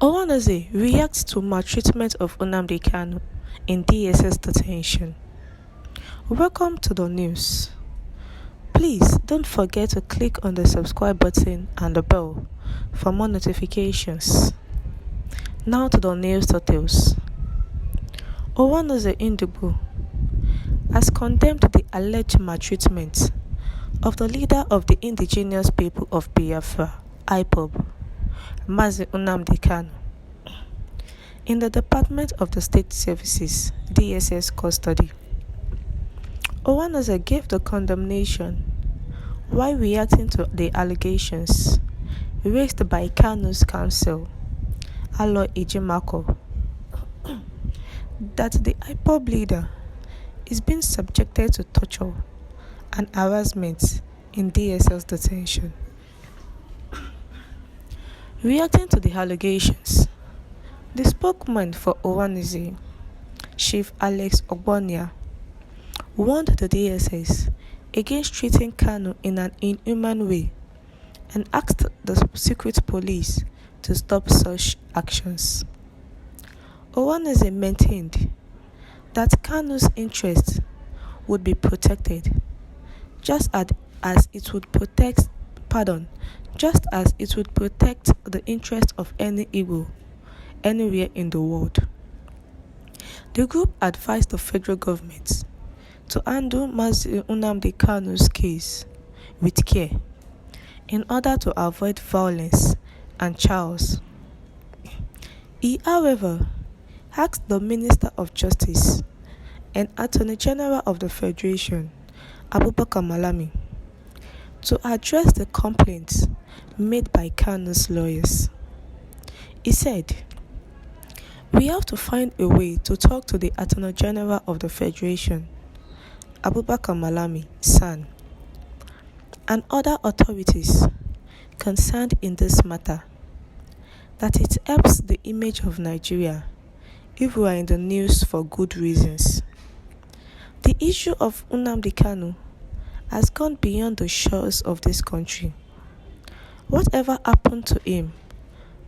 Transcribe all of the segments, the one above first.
Ohaneze reacts to maltreatment of Nnamdi Kanu in DSS detention. Welcome to the news. Please don't forget to click on the subscribe button and the bell for more notifications. Now to the news details. Ohaneze Ndigbo has condemned the alleged maltreatment of the leader of the indigenous people of Biafra, IPOB, Mazi Nnamdi Kanu, in the Department of the State Services (DSS) custody. Ohaneze gave the condemnation while reacting to the allegations raised by Kanus counsel, Aloy Ejimakor, that the IPOB leader is being subjected to torture and harassment in DSS detention. Reacting to the allegations, the spokesman for Ohaneze, Chief Alex Ogbonia, warned the DSS against treating Kanu in an inhuman way and asked the secret police to stop such actions. Ohaneze maintained that Kanu's interests would be protected, just as it would protect the interests of any Igbo anywhere in the world. The group advised the federal government to handle Mazi Nnamdi Kanu's case with care in order to avoid violence and chaos. He, however, asked the Minister of Justice and Attorney General of the Federation, Abubakar Malami, to address the complaints made by Kanu's lawyers. He said, "We have to find a way to talk to the Attorney General of the Federation, Abubakar Malami, SAN, and other authorities concerned in this matter, that it helps the image of Nigeria if we are in the news for good reasons. The issue of Nnamdi Kanu has gone beyond the shores of this country. Whatever happened to him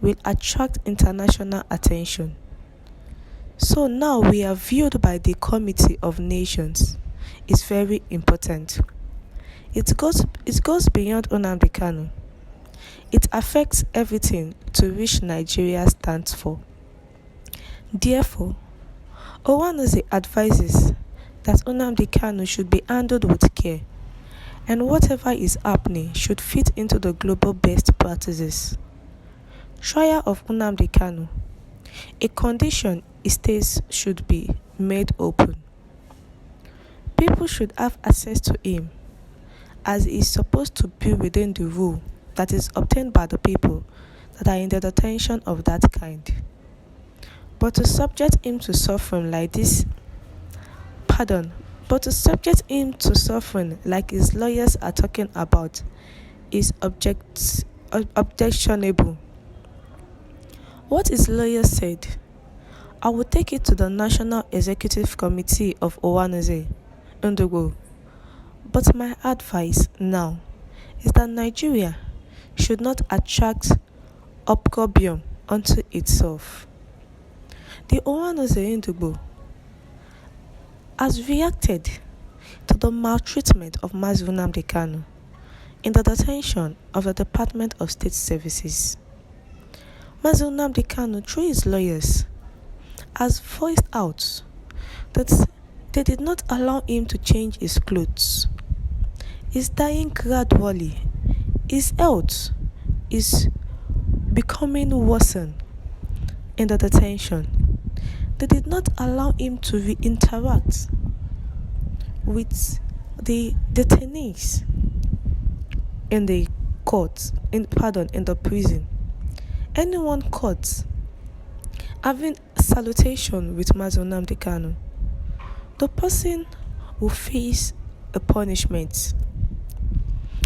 will attract international attention. So now we are viewed by the Committee of Nations is very important. It goes beyond Nnamdi Kanu. It affects everything to which Nigeria stands for. Therefore, Ohaneze advises that Nnamdi Kanu should be handled with care, and whatever is happening should fit into the global best practices. Trial of Nnamdi Kanu, a condition he states should be made open. People should have access to him, as he is supposed to be within the rule that is obtained by the people that are in the detention of that kind. But to subject him to suffering like his lawyers are talking about is objectionable. What his lawyers said, I will take it to the National Executive Committee of Ohaneze, Ndigbo. But my advice now is that Nigeria should not attract opprobrium unto itself. The Ohaneze Ndigbo has reacted to the maltreatment of Mazi Nnamdi Kanu in the detention of the Department of State Services. Mazi Nnamdi Kanu, through his lawyers, has voiced out that they did not allow him to change his clothes. He's dying gradually. His health is becoming worsened in the detention. They did not allow him to interact with the detainees in the in the prison. Anyone caught having salutation with Mazi Nnamdi Kanu, the person will face a punishment.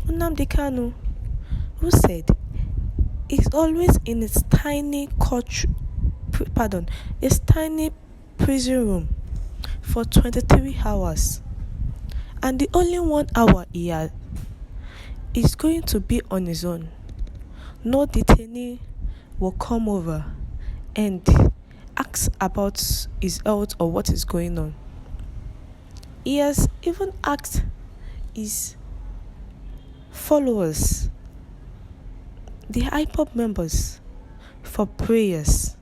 Nnamdi Kanu, who said he's always in his tiny prison room for 23 hours, and the only 1 hour he had is going to be on his own. No detainee will come over and asks about his health or what is going on. He has even asked his followers, the IPOB members, for prayers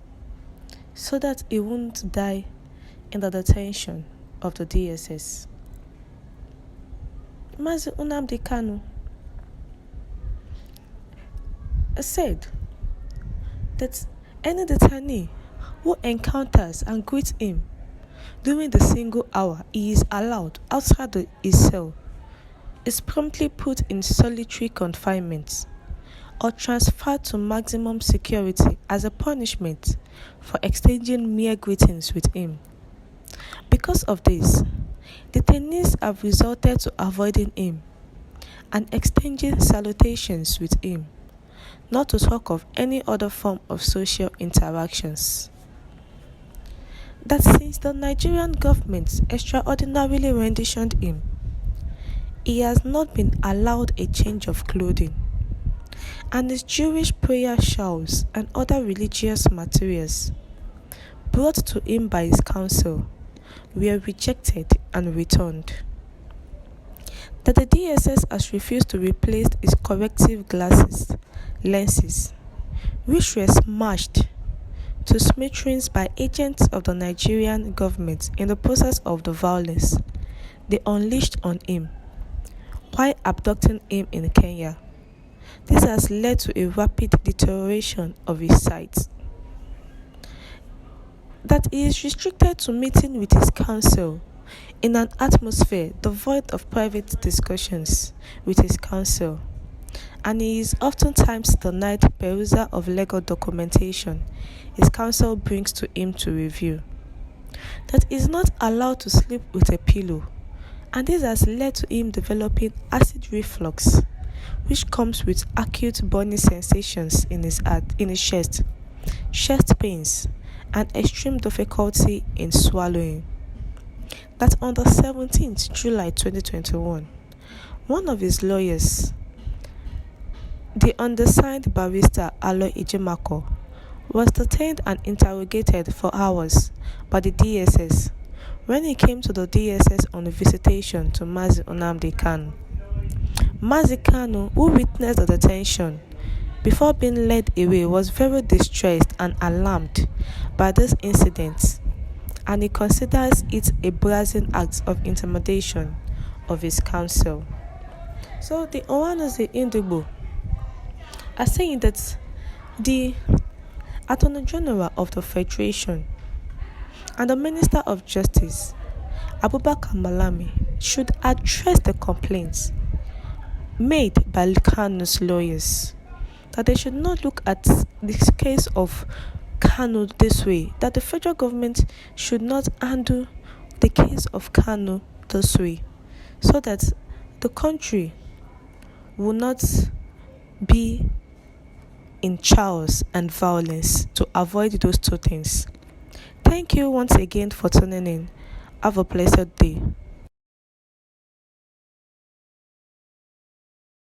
so that he won't die in the detention of the DSS. Mazi Nnamdi Kanu said that any detainee who encounters and greets him during the single hour he is allowed outside his cell is promptly put in solitary confinement or transferred to maximum security as a punishment for exchanging mere greetings with him. Because of this, detainees have resorted to avoiding him and exchanging salutations with him, not to talk of any other form of social interactions. That since the Nigerian government extraordinarily renditioned him, he has not been allowed a change of clothing, and his Jewish prayer shawls and other religious materials brought to him by his council were rejected and returned. That the DSS has refused to replace his corrective lenses, which were smashed to smithereens by agents of the Nigerian government in the process of the violence they unleashed on him while abducting him in Kenya. This has led to a rapid deterioration of his sight. That he is restricted to meeting with his counsel in an atmosphere devoid of private discussions with his counsel, and he is oftentimes denied perusal of legal documentation his counsel brings to him to review. That he is not allowed to sleep with a pillow, and this has led to him developing acid reflux, which comes with acute burning sensations in his chest pains, and extreme difficulty in swallowing. That on the 17th July 2021, one of his lawyers, the undersigned barrister Aloy Ejimako, was detained and interrogated for hours by the DSS when he came to the DSS on a visitation to Mazi Nnamdi Kanu. Mazi Kanu, who witnessed the detention before being led away, was very distressed and alarmed by this incident, and he considers it a brazen act of intimidation of his counsel. So the Ohaneze Indigbo are saying that the Attorney General of the Federation and the Minister of Justice, Abubakar Malami, should address the complaints made by Kanu's lawyers, that they should not look at this case of Kanu this way, that the federal government should not handle the case of Kanu this way, so that the country will not be in chaos and violence, to avoid those two things. Thank you once again for tuning in. Have a blessed day.